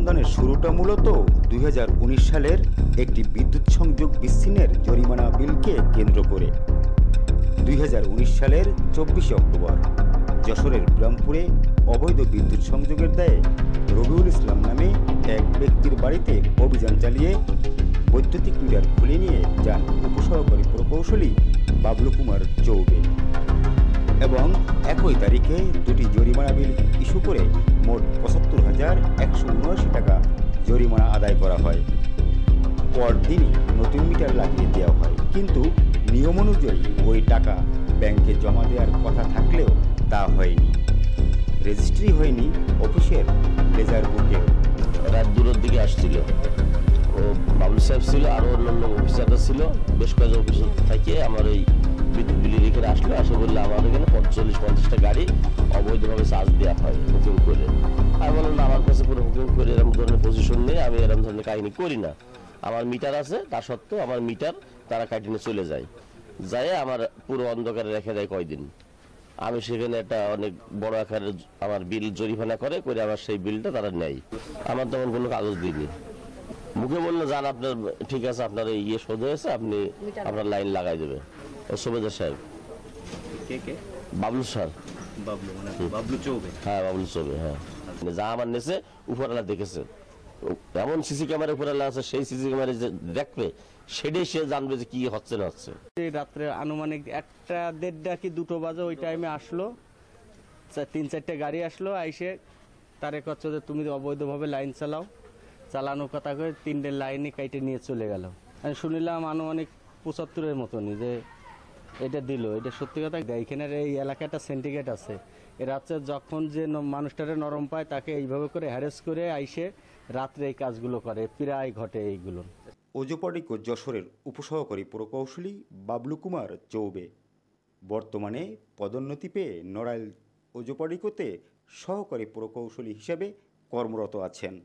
অনুসন্ধানের শুরুটা মূলত 2019 সালের একটি বিদ্যুৎ সংযোগ বিচ্ছিন্নের জরিমানা বিলকে কেন্দ্র করে। 2019 সালের 24 অক্টোবর যশোরের বিরামপুরে অবৈধ বিদ্যুৎ সংযোগের দায়ে রবিউল ইসলাম নামে এক ব্যক্তির বাড়িতে অভিযান চালিয়ে বৈদ্যুতিক মিটার খুলে নিয়ে যান উপসহকারী প্রকৌশলী বাবলু কুমার চৌবে এবং একই তারিখে দুটি জরিমানা বিল ইস্যু করে মোট ৭৫,১৭৯ টাকা জরিমানা আদায় করা হয়। পরদিনই নতুন মিটার লাগিয়ে দেওয়া হয়, কিন্তু নিয়ম অনুযায়ী ওই টাকা ব্যাংকে জমা দেওয়ার কথা থাকলেও তা হয়নি। রেজিস্ট্রি হয়নি অফিসের লেজার বুকেও। রাত দূরের দিকে আসছিল, ও বাবলু সাহেব ছিল, আরও অন্যান্য অফিসাররা ছিল, বেশ কয়েকজন অফিসার থেকে আমার এই বিদ্যুৎ বিলের এখানে আসলো। আসে বললে আমার এখানে 40-50টা গাড়ি অবৈধভাবে চার্জ দেওয়া হয় বুকিং করে। আমি বললাম না, আমার কাছে কোনো বুকিং করে এরকম ধরনের পজিশন নেই, আমি এরকম ধরনের কাহিনী করি না। আমার মিটার আছে, তা সত্ত্বেও আমার মিটার তারা কাটিয়ে চলে যায়, আমার পুরো অন্ধকারে রেখে দেয় কয়দিন। আমি সেখানে একটা অনেক বড় আকারের আমার বিল জরিমানা করে আমার সেই বিলটা তারা নেয়। আমার তেমন কোনো কাগজ দিইনি, মুখে বললো যান আপনার ঠিক আছে, আপনার ইয়ে শোধ হয়েছে, আপনি আপনার লাইন লাগাই দেবে। সুবেদার সাহেব বাবলু স্যার, বাবলু চৌবে, হ্যাঁ বাবলু চৌবে, হ্যাঁ। যা আমার নেছে উপরওয়ালা দেখেছে, এমন সিসি ক্যামেরা উপরওয়ালা আছে, সেই সিসি ক্যামেরা যে দেখবে সেটাই সে জানবে যে কি হচ্ছে না হচ্ছে। রাত্রে আনুমানিক 1-1:30 কি 2টো বাজে ওই টাইমে আসলো 3-4টে গাড়ি আসলো, আইসে তারে কচ্ছে যে তুমি অবৈধভাবে লাইন চালানোর কথা করে 3টে লাইনই কাইটে নিয়ে চলে গেল। আমি শুনিলাম আনুমানিক 75-এর মতনই যে এটা দিল। এটা সত্যি কথা, এইখানের এই এলাকাটা সিন্ডিকেট আছে। এ রাত্রে যখন যে মানুষটারে নরম পায় তাকে এইভাবে করে হ্যারেস করে আইসে রাত্রে এই কাজগুলো করে, প্রায় ঘটে এইগুলো। ওজোপাড়িক যশোরের উপসহকারী প্রকৌশলী বাবলু কুমার চৌবে বর্তমানে পদোন্নতি পেয়ে নড়াইল ওজোপাড়িকোতে সহকারী প্রকৌশলী হিসেবে কর্মরত আছেন।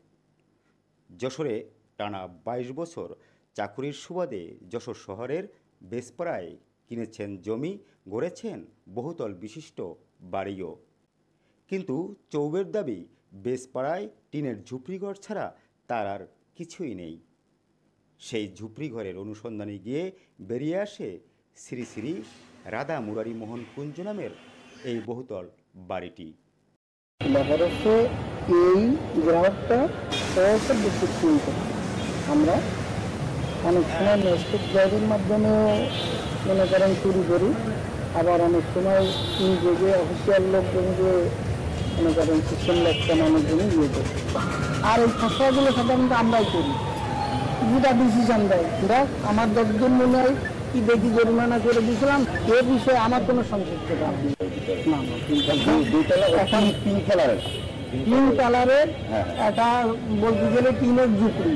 যশোরে টানা 22 বছর চাকুরির সুবাদে যশোর শহরের বেসপাড়ায় কিনেছেন জমি, গড়েছেন বহুতল বিশিষ্ট বাড়িও। কিন্তু চৌবের দাবি, বেসপাড়ায় টিনের ঝুপড়িঘর ছাড়া তার আর কিছুই নেই। সেই ঝুপড়িঘরের অনুসন্ধানে গিয়ে বেরিয়ে আসে শ্রী শ্রী রাধা মুরারি মোহন কুঞ্জ নামের এই বহুতল বাড়িটি। ব্যাপার হচ্ছে এই গ্রাহকটা আমরা অনেক সময় নেস্টেড ড্রাইভের মাধ্যমেও মনে করেন চুরি করি, আবার অনেক সময় নিজে অফিসিয়াল লোকজনকে মনে করেন সিস্টেম লেখানোর জন্য ইয়ে করি। আর এই খসড়াগুলো সাধারণত আমরাই করি, যেটা ডিসিশন দেয় এরা। আমার 10 জন মনে হয় কি দেখি জরিমানা করে দিয়েছিলাম, এ বিষয়ে আমার কোনো সংক্ষিপ্ততা নেই। এখন 3 কালারের এটা বলতে গেলে টিনের ঝুপড়ি।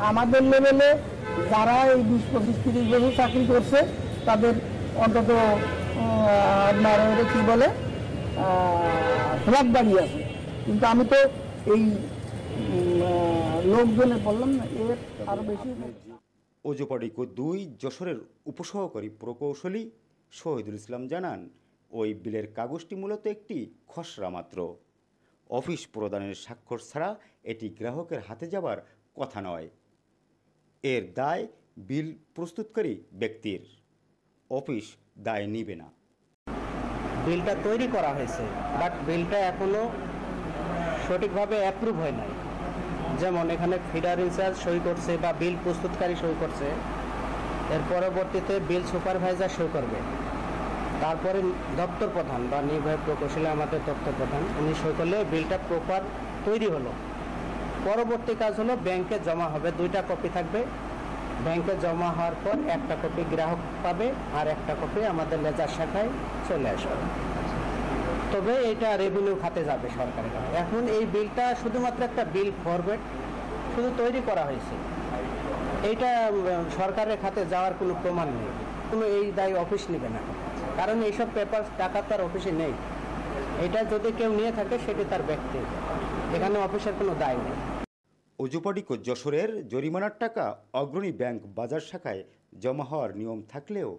আমাদের লেভেলে যারা এই 20-25-30 বছর চাকরি করছে তাদের অন্তত আপনার কি বলে ফ্ল্যাট বাড়ি আছে, কিন্তু আমি তো এই লোকজনে বললাম না, এর আরো বেশি। ওজোপাড়িকো 2 যশোরের উপসহকারী প্রকৌশলী শহীদুল ইসলাম জানান, ওই বিলের কাগজটি মূলত একটি খসড়া মাত্র। অফিস প্রদানের স্বাক্ষর ছাড়া এটি গ্রাহকের হাতে যাবার কথা নয়। এর দায় বিল প্রস্তুতকারী ব্যক্তির, অফিস দায় নিবে না। বিলটা তৈরি করা হয়েছে, বাট বিলটা এখনো সঠিকভাবে অ্যাপ্রুভ হয় নাই। যেমন এখানে ফিডার ইনচার্জ সই করছে বা বিল প্রস্তুতকারী সই করছে, এর পরবর্তীতে বিল সুপারভাইজার সই করবে, তারপরে দপ্তর প্রধান বা নির্বাহী প্রকৌশলী আমাদের দপ্তর প্রধান উনি সই করলে বিলটা প্রপার তৈরি হলো। পরবর্তী কাজ হলো ব্যাংকে জমা হবে, 2টা কপি থাকবে। ব্যাংকে জমা হওয়ার পর একটা কপি গ্রাহক পাবে আর একটা কপি আমাদের লেজার শাখায় চলে আসবে। তবে এটা রেভিনিউ খাতে যাবে সরকারের। এখন এই বিলটা শুধুমাত্র একটা বিল ফরম্যাট শুধু তৈরি করা হয়েছে, এইটা সরকারের খাতে যাওয়ার কোনো প্রমাণ নেই, কোনো এই দায় অফিস নেবে না, কারণ এইসব পেপার টাকা তার অফিসে নেই। এটা যদি কেউ নিয়ে থাকে সেটি তার ব্যক্তি, এখানে অফিসের কোনো দায় নেই। ওজোপাড়িকো যশোরের জরিমানার টাকা অগ্রণী ব্যাংক বাজার শাখায় জমা হওয়ার নিয়ম থাকলেও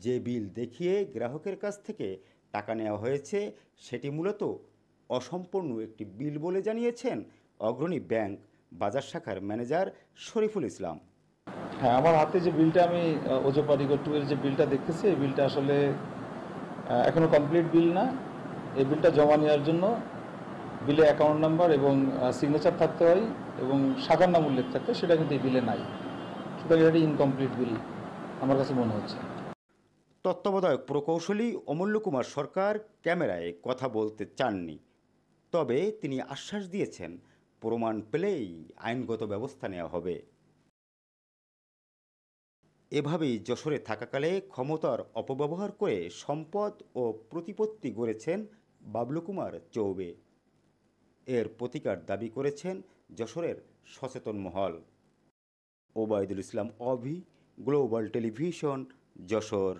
যে বিল দেখিয়ে গ্রাহকের কাছ থেকে টাকা নেওয়া হয়েছে সেটি মূলত অসম্পূর্ণ একটি বিল বলে জানিয়েছেন অগ্রণী ব্যাংক বাজার শাখার ম্যানেজার শরীফুল ইসলাম। হ্যাঁ, আমার হাতে যে বিলটা আমি ওজোপারিগো 2 এর যে বিলটা দেখতেছি, এই বিলটা আসলে এখনো কমপ্লিট বিল না। এই বিলটা জমা নেওয়ার জন্য বিলে অ্যাকাউন্ট নাম্বার এবং সিগনেচার থাকতে হয় এবং শাখার নাম উল্লেখ থাকতে, সেটা কিন্তু এই বিলে নাই। সুতরাং এটা ইনকমপ্লিট বিল আমার কাছে মনে হচ্ছে। তত্ত্বাবধায়ক প্রকৌশলী অমূল্য কুমার সরকার ক্যামেরায় কথা বলতে চাননি, তবে তিনি আশ্বাস দিয়েছেন প্রমাণ পেলেই আইনগত ব্যবস্থা নেওয়া হবে। এভাবেই যশোরে থাকাকালে ক্ষমতার অপব্যবহার করে সম্পদ ও প্রতিপত্তি গড়েছেন বাবলু কুমার চৌবে। এর প্রতিকার দাবি করেছেন যশোরের সচেতন মহল। ওবায়দুল ইসলাম অভি, গ্লোবাল টেলিভিশন, যশোর।